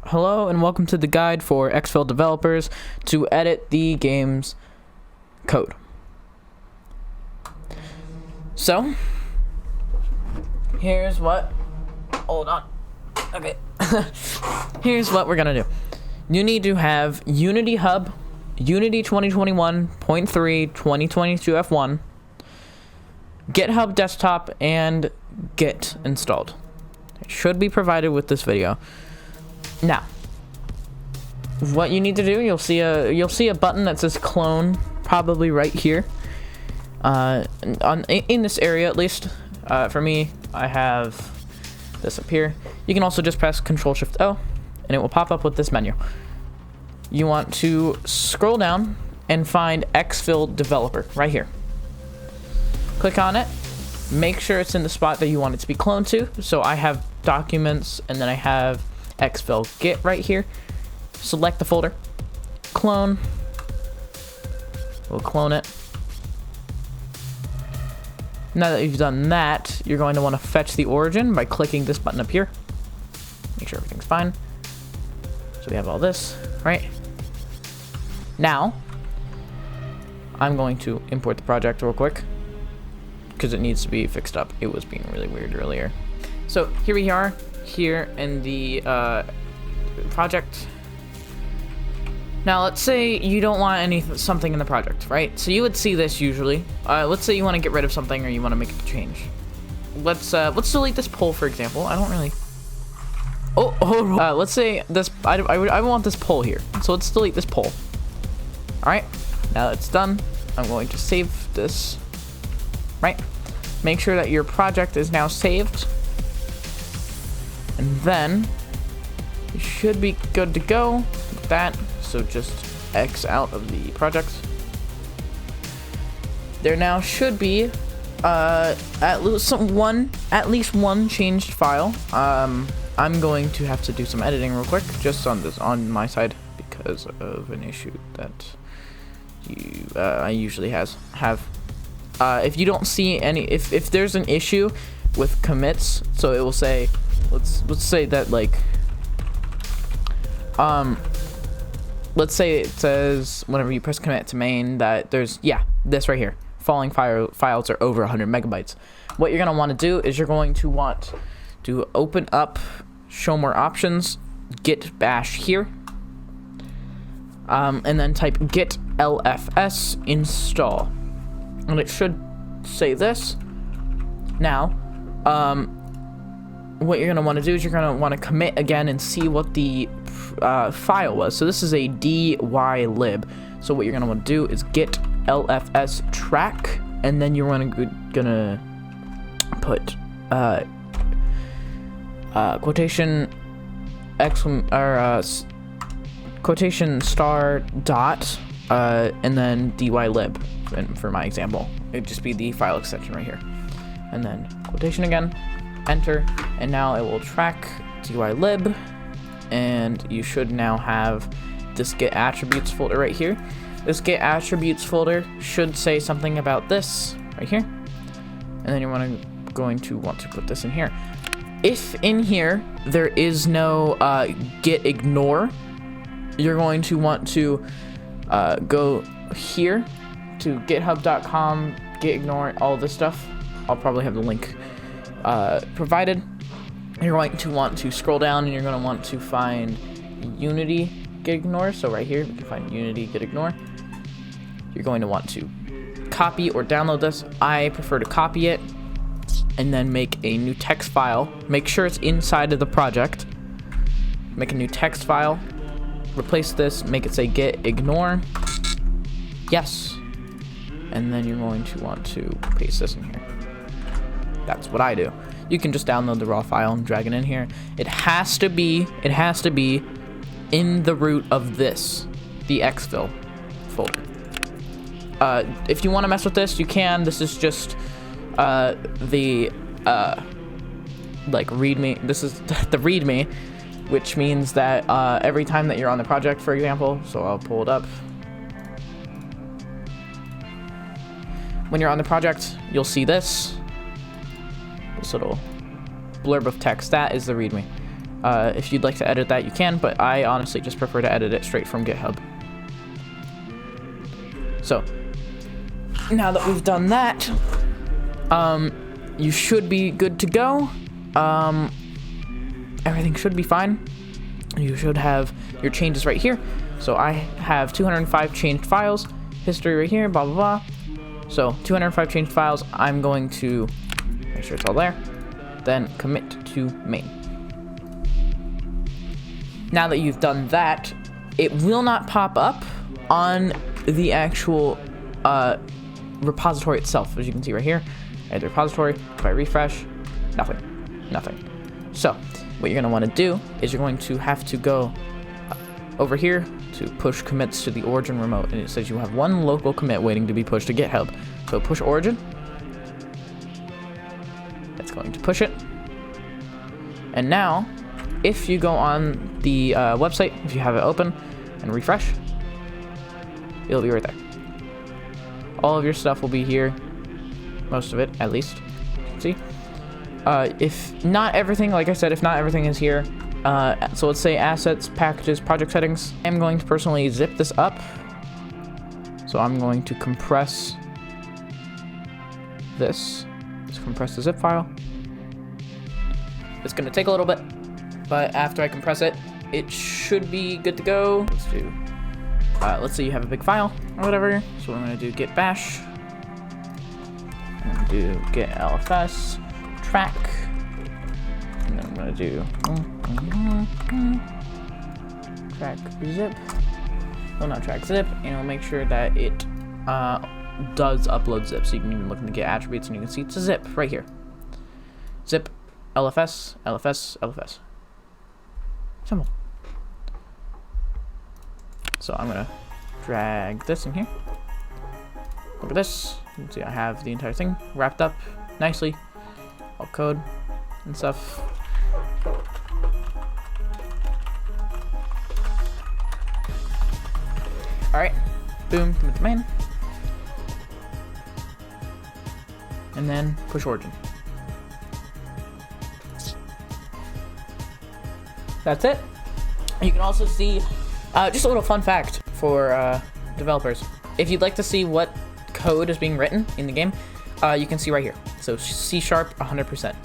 Hello and welcome to the guide for EXFIL developers to edit the game's code. So, here's what, hold on, okay, here's what we're gonna do. You need to have Unity Hub, Unity 2021.3, 2022 F1, GitHub Desktop, and Git installed. It should be provided with this video. Now, what you need to do, you'll see a button that says clone, probably right here, in this area at least. For me, I have this up here. You can also just press Ctrl-Shift-O, and it will pop up with this menu. You want to scroll down and find EXFIL developer right here. Click on it. Make sure it's in the spot that you want it to be cloned to. So I have documents, and then I have EXFIL Git right here. Select the folder, clone. We'll clone it. Now that you've done that, you're going to want to fetch the origin by clicking this button up here. Make sure everything's fine. So we have all this, right? Now, I'm going to import the project real quick because it needs to be fixed up. It was being really weird earlier. So here we are, here in the project. Now let's say you don't want something in the project, right? So you would see this usually. Let's say you want to get rid of something or you want to make a change. Let's delete this poll, for example. I don't really. Let's say this. I want this poll here. So let's delete this poll. All right. Now that it's done, I'm going to save this. Right. Make sure that your project is now saved. And then you should be good to go with that. So just X out of the project. There now should be at least one changed file. I'm going to have to do some editing real quick, just on my side, because of an issue that I usually have. If you don't see any, if there's an issue with commits, so it will say, let's say that, like, let's say it says whenever you press commit to main that there's, this right here, falling files are over 100 megabytes. What you're going to want to do is you're going to want to open up show more options, git bash here, and then type git lfs install, and it should say this. Now, what you're going to want to do is you're going to want to commit again and see what the file was. So this is a dylib. So what you're going to want to do is git lfs track, and then you're gonna put quotation quotation star dot and then dylib. And for my example, it'd just be the file extension right here, and then quotation again, enter, and now it will track dylib, and you should now have this git attributes folder right here. This git attributes folder should say something about this right here, and then you're going to want to put this in here. If in here there is no git ignore, you're going to want to go here to github.com, git ignore, all this stuff. I'll probably have the link provided. You're going to want to scroll down, and you're going to want to find Unity git ignore. So right here, you can find Unity git ignore. You're going to want to copy or download this. I prefer to copy it and then make a new text file. Make sure it's inside of the project. Make a new text file. Replace this. Make it say git ignore. Yes. And then you're going to want to paste this in here. That's what I do. You can just download the raw file and drag it in here. It has to be in the root of this, the EXFIL folder. If you want to mess with this, you can. This is just the like readme. This is the readme, which means that every time that you're on the project, for example, so I'll pull it up. When you're on the project, you'll see this little blurb of text. That is the readme. If you'd like to edit that, you can, but I honestly just prefer to edit it straight from GitHub. So, now that we've done that, you should be good to go. Everything should be fine. You should have your changes right here. So I have 205 changed files, history right here, blah, blah, blah. So 205 changed files, I'm going to make sure it's all there, then commit to main. Now that you've done that, it will not pop up on the actual repository itself. As you can see right here, at the repository, if I refresh, nothing. So what you're gonna wanna do is you're going to have to go over here to push commits to the origin remote, and it says you have one local commit waiting to be pushed to GitHub. So push origin. It's going to push it. And now, if you go on the website, if you have it open and refresh, it'll be right there. All of your stuff will be here. Most of it, at least. See? If not everything, like I said, if not everything is here, so let's say assets, packages, project settings. I'm going to personally zip this up. So I'm going to compress this. Just compress the zip file. It's going to take a little bit, but after I compress it, it should be good to go. Let's say you have a big file or whatever. So I'm going to do git bash. I'm going to do git lfs track. And then I'm going to do track zip. Well, not track zip. And it'll make sure that it does upload zip. So you can even look in the git attributes and you can see it's a zip right here. Zip lfs, lfs, lfs. Simple. So I'm gonna drag this in here. Look at this. You can see I have the entire thing wrapped up nicely. All code and stuff. Alright. Boom, commit to main. And then push origin. That's it. You can also see just a little fun fact for developers. If you'd like to see what code is being written in the game, you can see right here. So C# 100%.